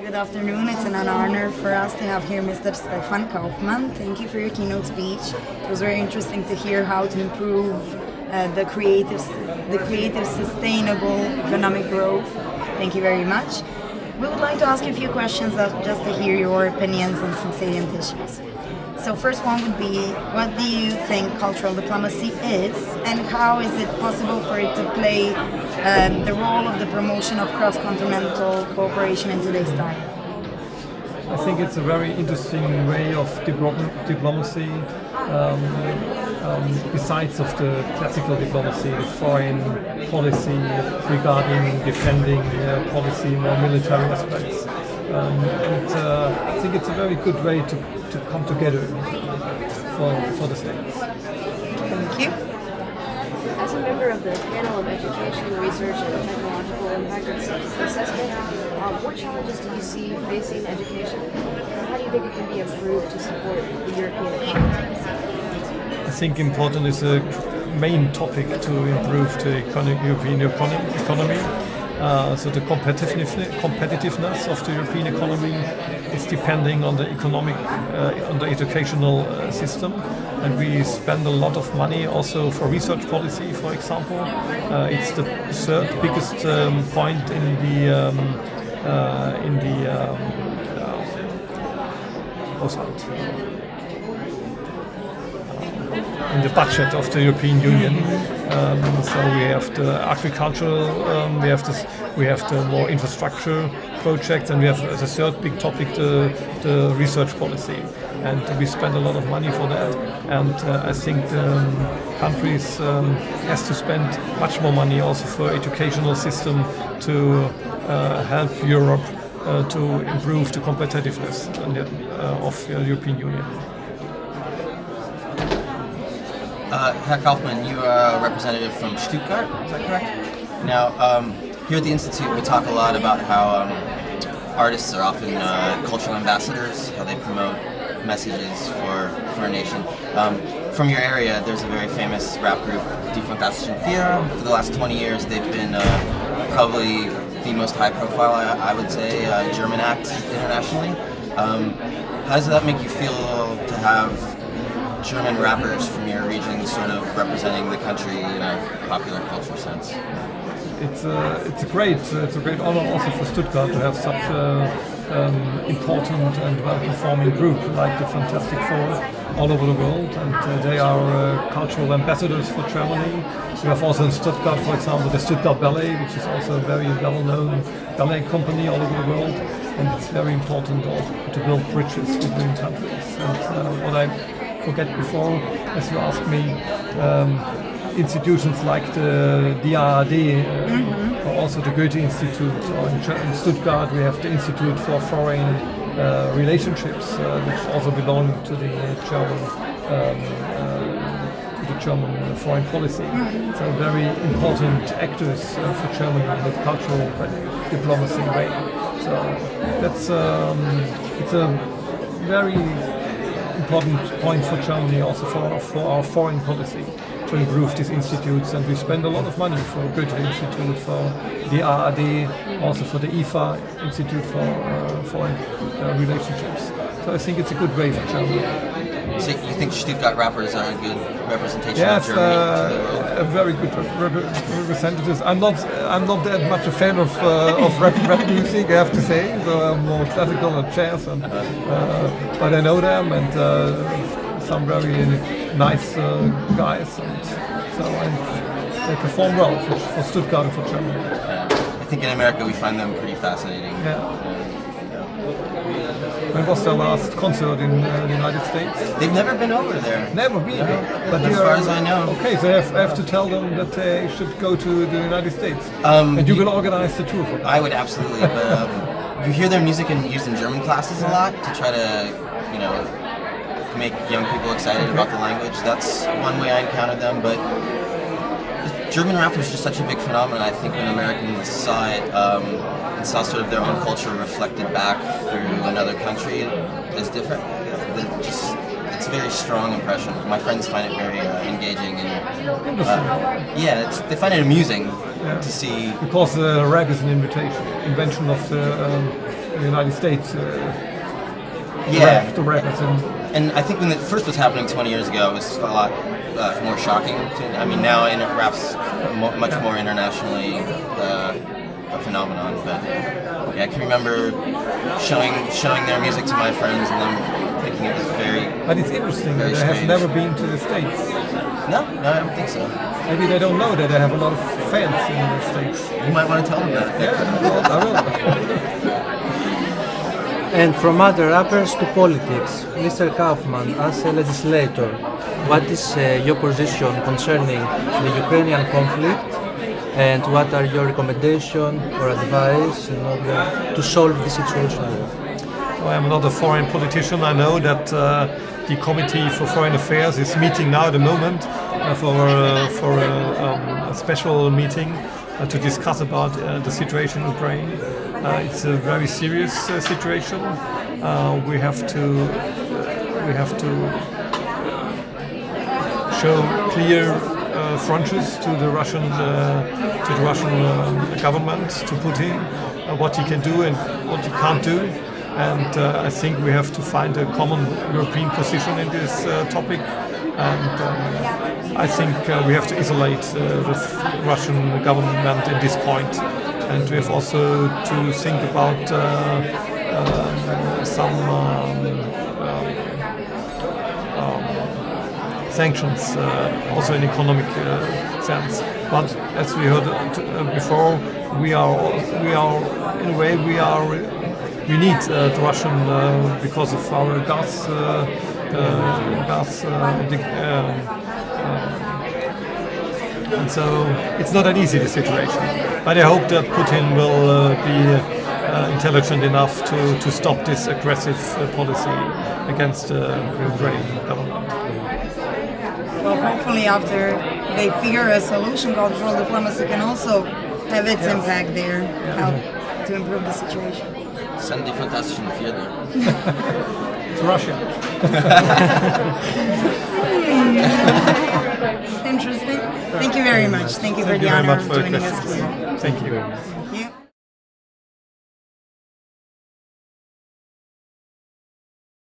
Good afternoon. It's an honor for us to have here Mr. Stefan Kaufmann. Thank you for your keynote speech. It was very interesting to hear how to improve the creative, sustainable economic growth. Thank you very much. We would like to ask you a few questions just to hear your opinions on some salient issues. So first one would be, what do you think cultural diplomacy is, and how is it possible for it to play the role of the promotion of cross-continental cooperation in today's time? I think it's a very interesting way of diplomacy, besides of the classical diplomacy, the foreign policy regarding defending policy, more military aspects. I think it's a very good way to come together for the states. Thank you. As a member of the panel of Education, Research, and Technological Impact Assessment, what challenges do you see facing education? And how do you think it can be improved to support the European economy? I think important is a main topic to improve the European economy. So the competitiveness of the European economy is depending on the on the educational system, and we spend a lot of money also for research policy, for example. It's the third biggest point in the budget of the European Union. So we have the agricultural, we have the more infrastructure projects, and we have the third big topic, the research policy. And we spend a lot of money for that. And I think the countries has to spend much more money also for educational system to help Europe to improve the competitiveness of the European Union. Herr Kaufmann, you are a representative from Stuttgart, is that correct? Now, here at the Institute, we talk a lot about how artists are often cultural ambassadors, how they promote messages for a nation. From your area, there's a very famous rap group, Die Fantastischen Vier. For the last 20 years, they've been probably the most high-profile, I would say, German act internationally. How does that make you feel to have German rappers from your region sort of representing the country in a popular culture sense? It's a great honor also for Stuttgart to have such an important and well-performing group like the Fantastic Four all over the world, and they are cultural ambassadors for Germany. We have also in Stuttgart, for example, the Stuttgart Ballet, which is also a very well-known ballet company all over the world, and it's very important also to build bridges between countries. And what I forget before, as you asked me, institutions like the DAAD, or also the Goethe Institute, or in Stuttgart we have the Institute for Foreign Relationships, which also belong to the German foreign policy. So very important actors for Germany in the cultural diplomacy way. So that's it's a very important point for Germany, also for our foreign policy, to improve these institutes, and we spend a lot of money for Goethe Institute, for the AAD, also for the IFA Institute for Foreign Relationships. So I think it's a good way for Germany. So you think Stuttgart rappers are a good representation of Germany to the world? A very good representatives. I'm not that much a fan of rap music, I have to say. So I'm more classical and jazz, and but I know them, and some very nice guys, and so they perform well for Stuttgart and for Germany. I think in America we find them pretty fascinating. When was their last concert in the United States? They've never been over there. Never been. But as far as I know. Okay, so I have to tell them that they should go to the United States. And you will organize the tour for them. I would absolutely. But you hear their music used in German classes a lot to try to, make young people excited about the language. That's one way I encountered them. But German rap was just such a big phenomenon. I think when Americans saw it and saw sort of their own culture reflected back through another country as different, it's a very strong impression. My friends find it very engaging, and they find it amusing to see. Because rap is an invention of the the United States. Yeah. The rappers And I think when it first was happening 20 years ago, it was a lot more shocking. I mean, now rap's much more internationally a phenomenon. But yeah, I can remember showing their music to my friends and them thinking it was very. But it's interesting that they have strange. never been to the States. No, I don't think so. Maybe they don't know that they have a lot of fans in the States. You might want to tell them that. Yeah, well, I will. And from other rappers to politics, Mr. Kaufmann, as a legislator, what is your position concerning the Ukrainian conflict, and what are your recommendations or advice in order to solve the situation? Well, I'm not a foreign politician. I know that the Committee for Foreign Affairs is meeting now at the moment for a special meeting to discuss about the situation in Ukraine. It's a very serious situation. We have to show clear fronts to the Russian government, to Putin, what he can do and what he can't do. And I think we have to find a common European position in this topic. And I think we have to isolate the Russian government at this point. And we have also to think about some sanctions, also in economic sense. But as we heard before, we need the Russian because of our gas. And so it's not that easy, the situation. But I hope that Putin will be intelligent enough to stop this aggressive policy against the Ukrainian government. Well, hopefully after they figure a solution, cultural diplomacy can also have its impact there, help to improve the situation. Send die fantastischen Vierde. It's Russia. Interesting. Thank you very much. Thank you for the honor of joining us here. Thank you. Thank you.